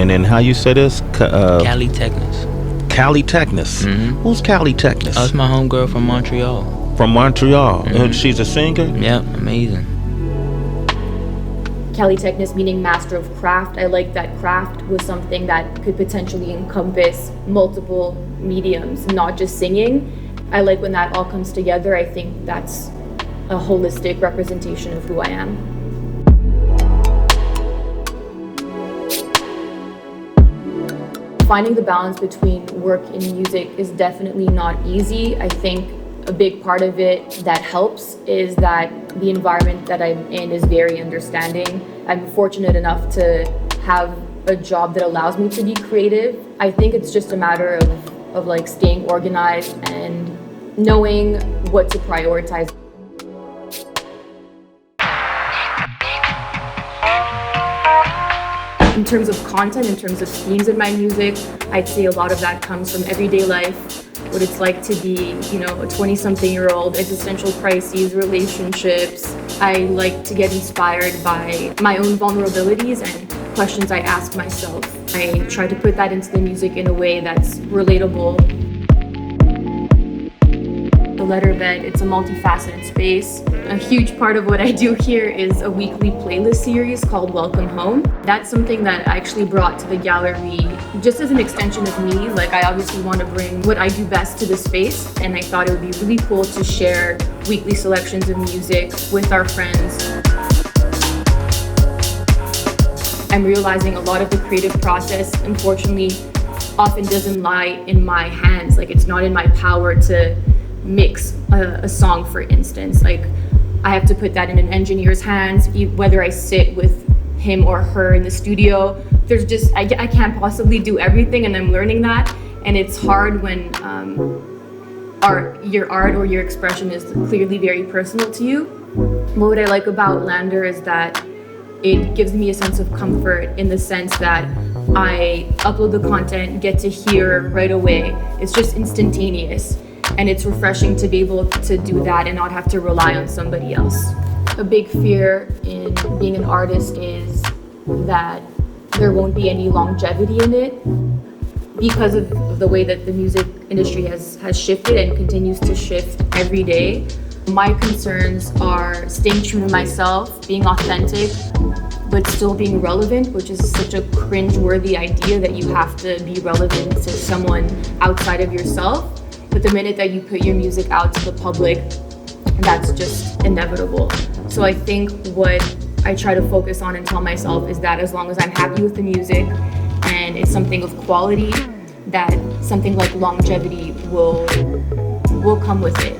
And then how you say this? KALLITECHNIS. KALLITECHNIS. Who's KALLITECHNIS? That's my homegirl from Montreal. From Montreal. She's a singer? Yep, amazing. KALLITECHNIS meaning master of craft. I like that craft was something that could potentially encompass multiple mediums, not just singing. I like when that all comes together. I think that's a holistic representation of who I am. Finding the balance between work and music is definitely not easy. I think a big part of it that helps is that the environment that I'm in is very understanding. I'm fortunate enough to have a job that allows me to be creative. I think it's just a matter of like staying organized and knowing what to prioritize. In terms of content, in terms of themes in my music, I'd say a lot of that comes from everyday life, what it's like to be, a 20-something-year-old, existential crises, relationships. I like to get inspired by my own vulnerabilities and questions I ask myself. I try to put that into the music in a way that's relatable. The Letterbed, it's a multifaceted space. A huge part of what I do here is a weekly playlist series called Welcome Home. That's something that I actually brought to the gallery just as an extension of me. Like, I obviously want to bring what I do best to the space, and I thought it would be really cool to share weekly selections of music with our friends. I'm realizing a lot of the creative process, unfortunately, often doesn't lie in my hands. Like, it's not in my power to mix a song, for instance. Like, I have to put that in an engineer's hands, whether I sit with him or her in the studio. There's just, I can't possibly do everything, and I'm learning that. And it's hard when your art or your expression is clearly very personal to you. What I like about LANDR is that it gives me a sense of comfort in the sense that I upload the content, get to hear right away. It's just instantaneous. And it's refreshing to be able to do that and not have to rely on somebody else. A big fear in being an artist is that there won't be any longevity in it because of the way that the music industry has shifted and continues to shift every day. My concerns are staying true to myself, being authentic, but still being relevant, which is such a cringe-worthy idea that you have to be relevant to someone outside of yourself. But the minute that you put your music out to the public, that's just inevitable. So I think what I try to focus on and tell myself is that as long as I'm happy with the music and it's something of quality, that something like longevity will come with it.